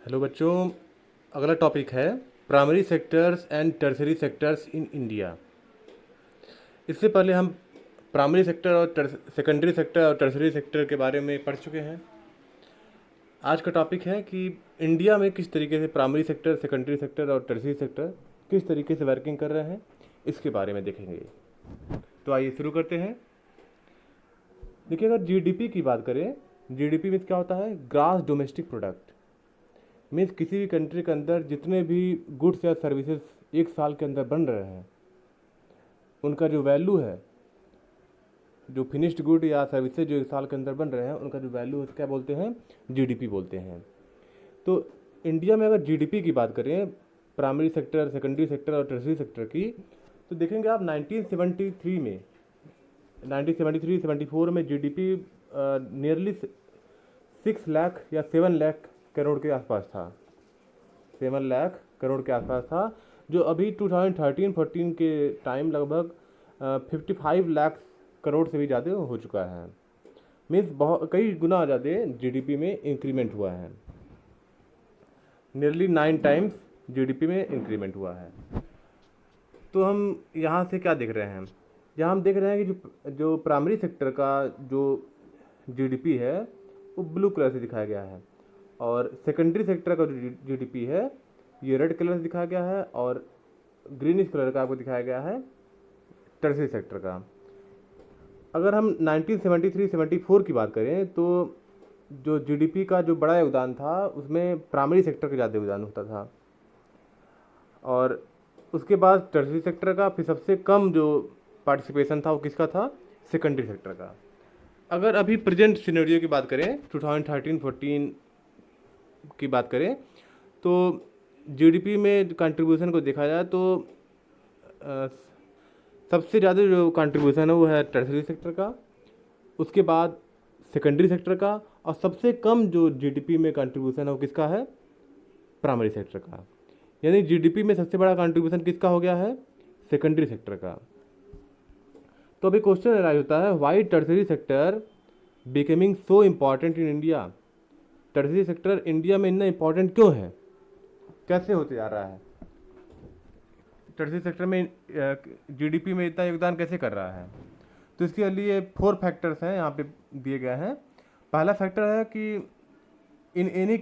Hello बच्चों। अगला topic है primary sectors and tertiary sectors in India. इससे पहले हम प्राइमरी सेक्टर और सेकेंडरी सेक्टर और टर्सरी सेक्टर के बारे में पढ़ चुके हैं। आज का टॉपिक है कि इंडिया में किस तरीके से प्राइमरी सेक्टर, सेकेंडरी सेक्टर और टर्सरी सेक्टर किस तरीके से वर्किंग कर रहे हैं, इसके बारे में देखेंगे। तो आइए शुरू करते हैं। देखिए, अगर जीडीपी की बात करें, जीडीपी में क्या होता है? Gross domestic product. मीन्स किसी भी कंट्री के अंदर जितने भी गुड्स या सर्विसेज एक साल के अंदर बन रहे हैं, उनका जो वैल्यू है, जो फिनिश्ड गुड या सर्विसेज जो एक साल के अंदर बन रहे हैं, उनका जो वैल्यू है क्या बोलते हैं? जीडीपी बोलते हैं। तो इंडिया में अगर जीडीपी की बात करें, प्राइमरी सेक्टर, सेकेंडरी सेक्टर और टर्सरी सेक्टर की, तो देखेंगे आप 1973 में, 1973-74 में जीडीपी नियरली 6 लाख या 7 लाख करोड़ के आसपास था। 7 लाख करोड़ के आसपास था, जो अभी 2013-14 के टाइम लगभग 55 लाख करोड़ से भी ज़्यादा हो चुका है। मीन्स बहुत कई गुना ज़्यादा जीडीपी में इंक्रीमेंट हुआ है। नियरली 9 टाइम्स जीडीपी में इंक्रीमेंट हुआ है। तो हम यहाँ से क्या देख रहे हैं? यहाँ हम देख रहे हैं कि जो प्राइमरी सेक्टर का जो जीडीपी है वो ब्लू कलर से दिखाया गया है, और सेकेंडरी सेक्टर का जो जीडीपी है ये रेड कलर से दिखाया गया है, और ग्रीनिश कलर का आपको दिखाया गया है टर्सरी सेक्टर का। अगर हम 1973-74 की बात करें, तो जो जीडीपी का जो बड़ा योगदान था उसमें प्राइमरी सेक्टर का ज़्यादा योगदान होता था, और उसके बाद टर्सरी सेक्टर का, फिर सबसे कम जो पार्टिसिपेशन था वो किसका था? सेकेंडरी सेक्टर का। अगर अभी प्रेजेंट सिनेरियो की बात करें, 2013-14 की बात करें, तो जीडीपी में कंट्रीब्यूशन को देखा जाए तो अ, सबसे ज़्यादा जो कंट्रीब्यूशन है वो है टर्सरी सेक्टर का, उसके बाद सेकेंडरी सेक्टर का, और सबसे कम जो जीडीपी में कंट्रीब्यूशन है वो किसका है? प्राइमरी सेक्टर का। यानी जीडीपी में सबसे बड़ा कंट्रीब्यूशन किसका हो गया है? सेकेंडरी सेक्टर का। तो अभी क्वेश्चन अराइज होता है, why tertiary sector becoming so important in India? Tertiary sector India में इतना इम्पॉर्टेंट क्यों है? कैसे होते जा रहा है? टर्सरी सेक्टर में जीडीपी में इतना योगदान कैसे कर रहा है? तो इसके लिए 4 फैक्टर्स हैं, यहाँ पे दिए गए हैं। पहला फैक्टर है कि in any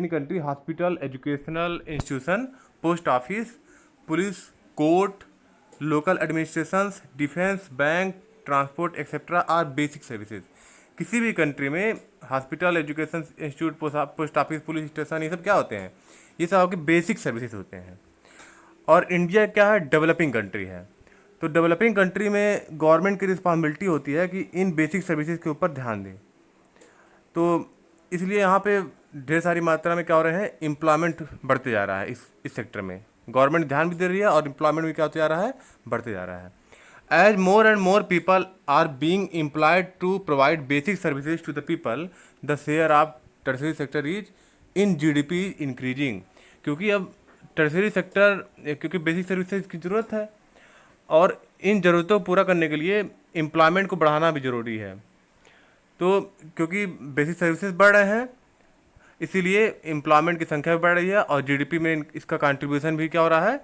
country hospital, educational institution, post office, police, court, local administrations, defence, bank, transport etcetera are basic services. किसी भी कंट्री में hospital, education institute, post office, police station, ये सब क्या होते हैं? ये सब आपके बेसिक सर्विसेज होते हैं। और इंडिया क्या है? डेवलपिंग कंट्री है। तो डेवलपिंग कंट्री में गवर्नमेंट की रिस्पॉन्सिबिलिटी होती है कि इन बेसिक सर्विसेज के ऊपर ध्यान दें। तो इसलिए यहाँ पे ढेर सारी मात्रा में क्या हो रहे हैं? एम्प्लॉयमेंट बढ़ते जा रहा है इस सेक्टर में। गवर्नमेंट ध्यान भी दे रही है और एम्प्लॉयमेंट भी क्या होते जा रहा है? बढ़ते जा रहा है। As more and more people are being employed to provide basic services to the people, the share of tertiary sector is in GDP increasing. क्योंकि अब टर्सरी सेक्टर, क्योंकि बेसिक सर्विसेज की ज़रूरत है, और इन ज़रूरतों को पूरा करने के लिए एम्प्लॉयमेंट को बढ़ाना भी ज़रूरी है। तो क्योंकि बेसिक सर्विसेज बढ़ रहे हैं, इसीलिए एम्प्लॉयमेंट की संख्या भी बढ़ रही है, और जीडीपी में इसका कंट्रीब्यूशन भी क्या हो रहा है?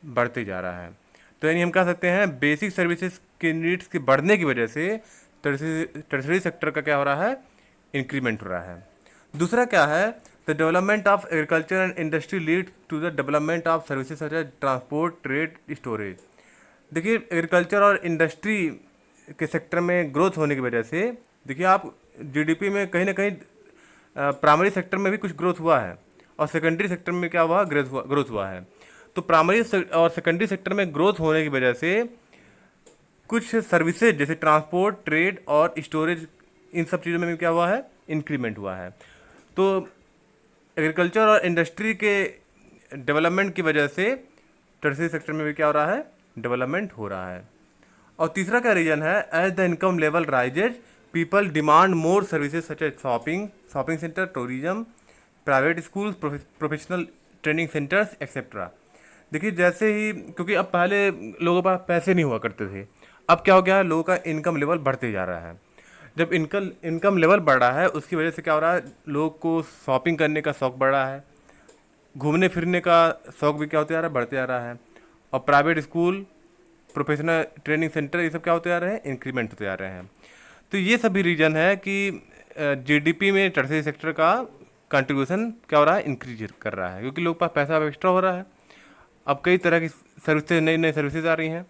बढ़ते जा रहा है। तो यानी हम कह सकते हैं बेसिक सर्विसेज के नीड्स के बढ़ने की वजह से टर्सरी सेक्टर का क्या हो रहा है? इंक्रीमेंट हो रहा है। दूसरा क्या है? The development of agriculture and industry lead to the development of services such as transport, trade, storage. देखिए, एग्रीकल्चर और इंडस्ट्री के सेक्टर में ग्रोथ होने की वजह से, देखिए आप, जीडीपी में कहीं ना कहीं प्राइमरी सेक्टर में भी कुछ ग्रोथ हुआ है, और सेकेंडरी सेक्टर में क्या हुआ? ग्रोथ हुआ है। तो प्राइमरी और सेकेंडरी सेक्टर में ग्रोथ होने की वजह से कुछ सर्विसेज जैसे ट्रांसपोर्ट, ट्रेड और स्टोरेज, इन सब चीज़ों में भी क्या हुआ है? इंक्रीमेंट हुआ है। तो एग्रीकल्चर और इंडस्ट्री के डेवलपमेंट की वजह से टर्सरी सेक्टर में भी क्या हो रहा है? डेवलपमेंट हो रहा है। और तीसरा क्या रीजन है? As the income level rises, people demand more services such as shopping centre, tourism, private schools, professional training centres etcetera. देखिए, जैसे ही, क्योंकि अब पहले लोगों के पास पैसे नहीं हुआ करते थे, अब क्या हो गया है? लोगों का इनकम लेवल बढ़ते जा रहा है। जब इनकम इनकम लेवल बढ़ रहा है उसकी वजह से क्या हो रहा है, लोगों को शॉपिंग करने का शौक बढ़ रहा है, घूमने फिरने का शौक भी क्या होते जा रहा है, बढ़ते जा रहा है। और private school, professional training centre, ये सब क्या होते जा रहे हैं, इंक्रीमेंट होते जा रहे हैं। तो ये सभी रीजन है कि जीडीपी में टर्सरी सेक्टर का कंट्रीब्यूशन क्या हो रहा है, इंक्रीज कर रहा है, क्योंकि लोग पास पैसा एक्स्ट्रा हो रहा है। अब कई तरह की सर्विसेज, नई नई सर्विसेज आ रही हैं।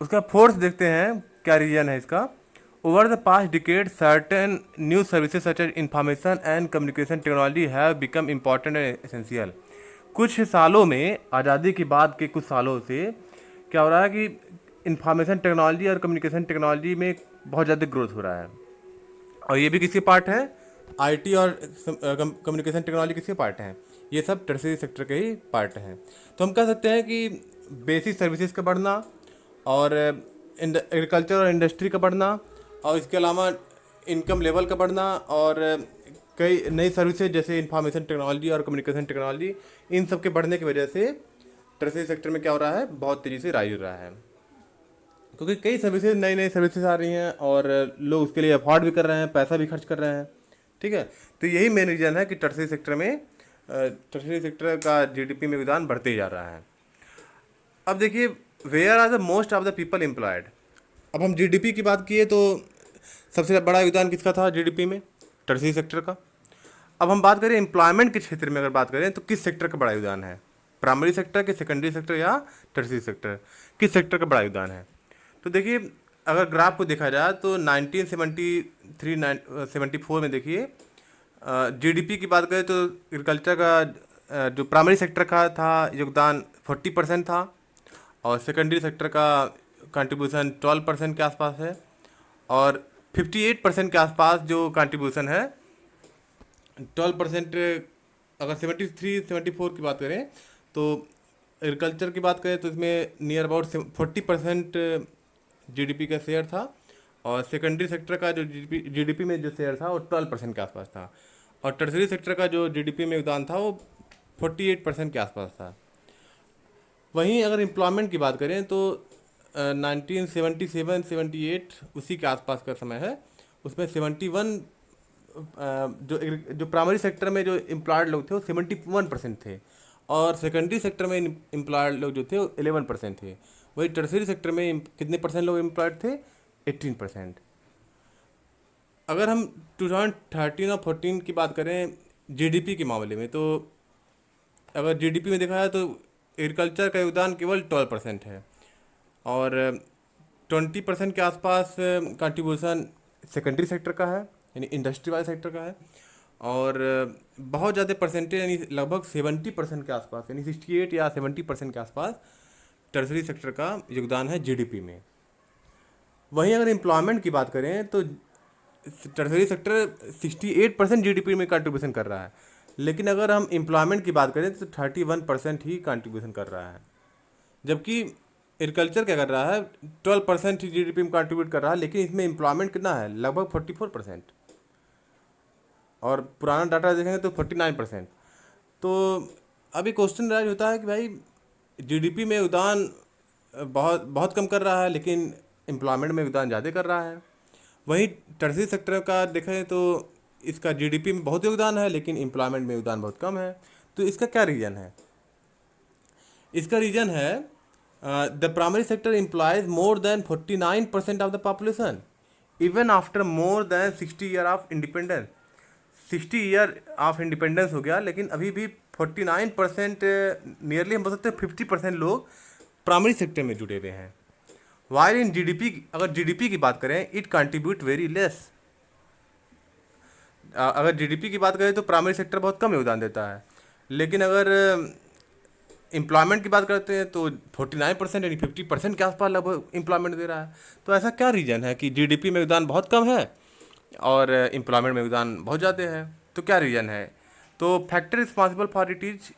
उसका फोर्थ देखते हैं क्या रीजन है इसका। Over the past decade certain new services such as information and communication technology have become important and essential. कुछ सालों में, आज़ादी के बाद के कुछ सालों से क्या हो रहा है कि इंफॉर्मेशन टेक्नोलॉजी और कम्युनिकेशन टेक्नोलॉजी में बहुत ज़्यादा ग्रोथ हो रहा है। और ये भी किसके पार्ट है, आईटी और कम्युनिकेशन टेक्नोलॉजी किसके पार्ट हैं, ये सब टर्सरी सेक्टर के ही पार्ट हैं। तो हम कह सकते हैं कि बेसिक सर्विसेज का बढ़ना और एग्रीकल्चर और इंडस्ट्री का बढ़ना और इसके अलावा इनकम लेवल का बढ़ना और कई नई सर्विसेज जैसे इंफॉर्मेशन टेक्नोलॉजी और कम्युनिकेशन टेक्नोलॉजी, इन सब के बढ़ने की वजह से टर्सरी सेक्टर में क्या हो रहा है, बहुत तेज़ी से राइज हो रहा है। क्योंकि कई सर्विसेज, नई नई सर्विसेज आ रही हैं और लोग उसके लिए अफोर्ड भी कर रहे हैं, पैसा भी खर्च कर रहे हैं। ठीक है, तो यही मेन रीज़न है कि टर्सरी सेक्टर में टर्सरी सेक्टर का जीडीपी में योगदान बढ़ते ही जा रहा है। अब देखिए, where are the most of the people employed. अब हम जीडीपी की बात किए तो सबसे बड़ा योगदान किसका था जीडीपी में, टर्सरी सेक्टर का। अब हम बात करें एम्प्लॉयमेंट के क्षेत्र में, अगर बात करें तो किस सेक्टर का बड़ा योगदान है, प्राइमरी सेक्टर के, सेकेंडरी सेक्टर या टर्सरी सेक्टर, किस सेक्टर का बड़ा योगदान है। तो देखिए, अगर ग्राफ को देखा जाए तो 1973-74 में देखिए, जीडीपी की बात करें तो एग्रीकल्चर का जो प्राइमरी सेक्टर का था योगदान 40% था और सेकेंडरी सेक्टर का कंट्रीब्यूशन 12% के आसपास है और 58% के आसपास जो कंट्रीब्यूशन है 12%। अगर 73-74 की बात करें तो एग्रीकल्चर की बात करें तो इसमें नियर अबाउट 40% जीडीपी का शेयर था और सेकेंडरी सेक्टर का जो जीडीपी में जो शेयर था वो 12% के आसपास था और टर्सरी सेक्टर का जो जीडीपी में योगदान था वो 48% के आसपास था। वहीं अगर एम्प्लॉयमेंट की बात करें तो 1977-78 उसी के आसपास का समय है, उसमें 71 जो प्राइमरी सेक्टर में जो एम्प्लॉयड लोग थे वो 71% थे और सेकेंडरी सेक्टर में एम्प्लॉयड लोग जो थे वो 11% थे। वही टर्सरी सेक्टर में कितने परसेंट लोग एम्प्लॉयड थे, 18%। अगर हम 2013 और 14 की बात करें जीडीपी के मामले में, तो अगर जीडीपी में देखा जाए तो एग्रीकल्चर का योगदान केवल 12% है और 20% के आसपास कंट्रीब्यूशन सेकेंडरी सेक्टर का है, यानी इंडस्ट्री वाले सेक्टर का है और बहुत ज़्यादा परसेंटेज यानी लगभग 70% के आसपास, यानी 68 या 70% के आसपास टर्सरी सेक्टर का योगदान है जीडीपी में। वहीं अगर एम्प्लॉयमेंट की बात करें तो टर्सरी सेक्टर 68% जीडीपी में कंट्रीब्यूशन कर रहा है, लेकिन अगर हम एम्प्लॉयमेंट की बात करें तो 31% ही कंट्रीब्यूशन कर रहा है, जबकि एग्रीकल्चर क्या कर रहा है, 12% ही जीडीपी में कंट्रीब्यूट कर रहा है, लेकिन इसमें एम्प्लॉयमेंट कितना है, लगभग 44% और पुराना डाटा देखेंगे तो 49%। तो अभी क्वेश्चन राइज होता है कि भाई जीडीपी में योगदान बहुत बहुत कम कर रहा है लेकिन एम्प्लॉयमेंट में योगदान ज़्यादा कर रहा है। वहीं टर्सरी सेक्टर का देखें तो इसका जीडीपी में बहुत योगदान है लेकिन एम्प्लॉयमेंट में योगदान बहुत कम है। तो इसका क्या रीज़न है, इसका रीज़न है the primary sector employees more than 49% of the population even after more than 60 year of independence. 60 year of independence हो गया लेकिन अभी भी 49%, नियरली हम बोल सकते हैं 50% लोग प्राइमरी सेक्टर में जुड़े हुए हैं। वाइल इन जीडीपी, अगर जीडीपी की बात करें इट कंट्रीब्यूट वेरी लेस। अगर जीडीपी की बात करें तो प्राइमरी सेक्टर बहुत कम योगदान देता है, लेकिन अगर एम्प्लॉयमेंट की बात करते हैं तो 49% यानी 50% के आसपास लगभग एम्प्लॉयमेंट दे रहा है। तो ऐसा क्या रीज़न है कि जीडीपी में योगदान बहुत कम है और एम्प्लॉयमेंट में योगदान बहुत ज़्यादा है, तो क्या रीज़न है। तो factor responsible for it is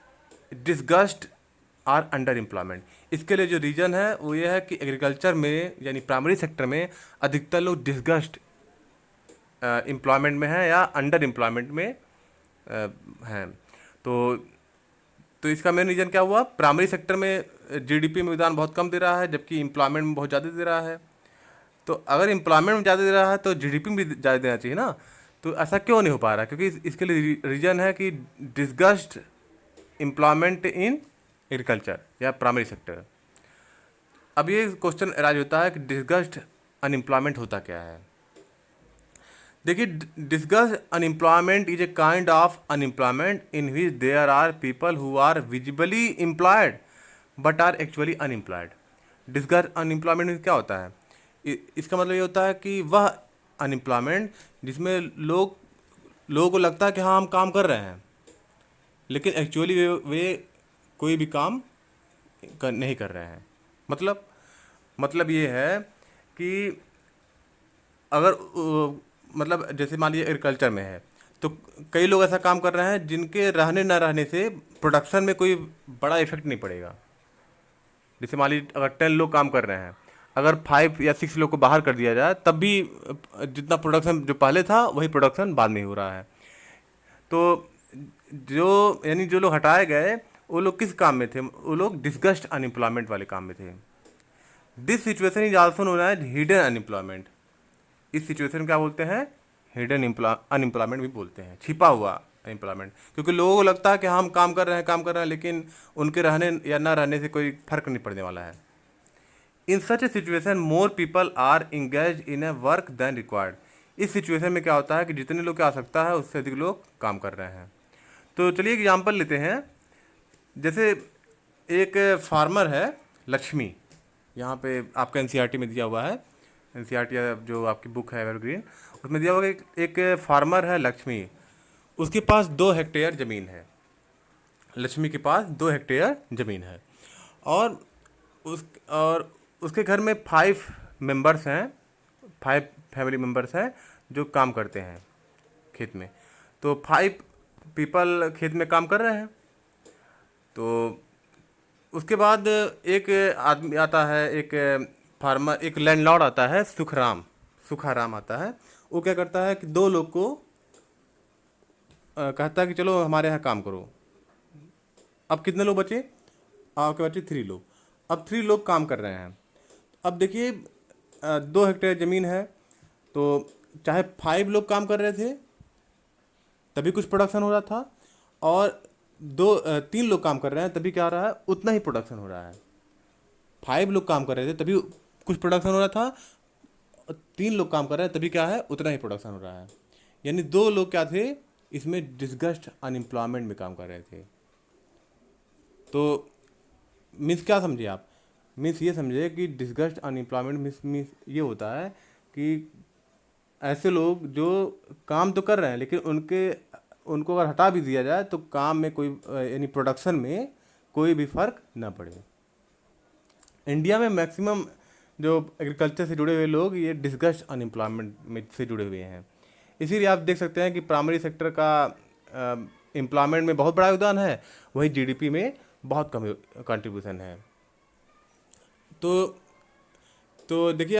disguised or underemployment. इसके लिए जो रीज़न है वो ये है कि एग्रीकल्चर में यानी प्राइमरी सेक्टर में अधिकतर लोग डिसगस्ट एम्प्लॉयमेंट में हैं या अंडर एम्प्लॉयमेंट में हैं। तो इसका मेन रीज़न क्या हुआ, प्राइमरी सेक्टर में जीडीपी में योगदान बहुत कम दे रहा है जबकि एम्प्लॉयमेंट में बहुत ज़्यादा दे रहा है। तो अगर एम्प्लॉयमेंट में ज़्यादा दे रहा है तो जीडीपी में भी ज़्यादा देना चाहिए ना। तो ऐसा क्यों नहीं हो पा रहा? क्योंकि इसके लिए रीज़न है कि डिस्गस्ट एम्प्लॉयमेंट इन एग्रीकल्चर या प्राइमरी सेक्टर। अब ये क्वेश्चन अराइज होता है कि डिस्गस्ट अनएम्प्लॉयमेंट होता क्या है। देखिए, disguised unemployment is a kind of unemployment in which there are people who are visibly employed but are actually unemployed. Disguised unemployment में क्या होता है? इसका मतलब ये होता है कि वह अनएम्प्लॉयमेंट जिसमें लोगों को लगता है कि हाँ हम काम कर रहे हैं, लेकिन एक्चुअली वे कोई भी काम नहीं कर रहे हैं। मतलब ये है कि अगर मतलब जैसे मान लीजिए एग्रीकल्चर में है तो कई लोग ऐसा काम कर रहे हैं जिनके रहने न रहने से प्रोडक्शन में कोई बड़ा इफेक्ट नहीं पड़ेगा। जैसे मान लीजिए अगर 10 लोग काम कर रहे हैं, अगर 5 या 6 लोग को बाहर कर दिया जाए तब भी जितना प्रोडक्शन जो पहले था वही प्रोडक्शन बाद में हो रहा है। तो जो लोग हटाए गए वो लोग किस काम में थे? वो लोग डिस्गस्ट अनएम्प्लॉयमेंट वाले काम में थे। This situation is also known as hidden unemployment. इस सिचुएशन क्या बोलते हैं? हिडन अनएम्प्लॉयमेंट भी बोलते हैं, छिपा हुआ अनएम्प्लॉयमेंट। क्योंकि लोगों को लगता है कि हम काम कर रहे हैं, लेकिन उनके रहने या ना रहने से कोई फर्क नहीं पड़ने वाला है। In such a situation more people are engage in a work then required. इस सिचुएशन में क्या होता है कि जितने लोग की आवश्यकता है उससे अधिक लोग काम कर रहे हैं। तो चलिए एक एग्जाम्पल लेते हैं। जैसे एक फार्मर है लक्ष्मी, यहाँ पे आपका एनसीईआरटी में दिया हुआ है, एनसीईआरटी जो आपकी बुक है एवरग्रीन, उसमें दिया हुआ है कि एक फार्मर है लक्ष्मी, उसके पास 2 हेक्टेयर ज़मीन है। लक्ष्मी के पास 2 हेक्टेयर ज़मीन है और उसके घर में 5 मेंबर्स हैं, 5 फैमिली मेंबर्स हैं जो काम करते हैं खेत में। तो 5 पीपल खेत में काम कर रहे हैं। तो उसके बाद एक आदमी आता है, एक फार्मर, एक लैंडलॉर्ड आता है, सुखाराम आता है। वो क्या करता है कि 2 लोग को कहता है कि चलो हमारे यहाँ काम करो। अब कितने लोग बचे? आपके बचे 3 लोग। अब 3 लोग काम कर रहे हैं। अब देखिए 2 हेक्टेयर ज़मीन है, तो चाहे 5 लोग काम कर रहे थे तभी कुछ प्रोडक्शन हो रहा था, और 3 लोग काम कर रहे हैं तभी क्या हो रहा है? उतना ही प्रोडक्शन हो रहा है। 5 लोग काम कर रहे थे तभी कुछ प्रोडक्शन हो रहा था, 3 लोग काम कर रहे हैं तभी क्या है? उतना ही प्रोडक्शन हो रहा है। यानी 2 लोग क्या थे? इसमें डिस्गस्ट अनएम्प्लॉयमेंट में काम कर रहे थे। तो मीन्स क्या समझे आप? मीन्स ये समझे कि डिस्गस्ट अनएम्प्लॉयमेंट मीन्स ये होता है कि ऐसे लोग जो काम तो कर रहे हैं लेकिन उनको अगर हटा भी दिया जाए तो काम में कोई यानी प्रोडक्शन में कोई भी फर्क ना पड़े। इंडिया में मैक्सिमम जो एग्रीकल्चर से जुड़े हुए लोग ये डिस्गस्ट अनएम्प्लॉयमेंट में से जुड़े हुए हैं। इसीलिए आप देख सकते हैं कि प्राइमरी सेक्टर का एम्प्लॉयमेंट में बहुत बड़ा योगदान है, वहीं जीडीपी में बहुत कम कंट्रीब्यूशन है। तो देखिए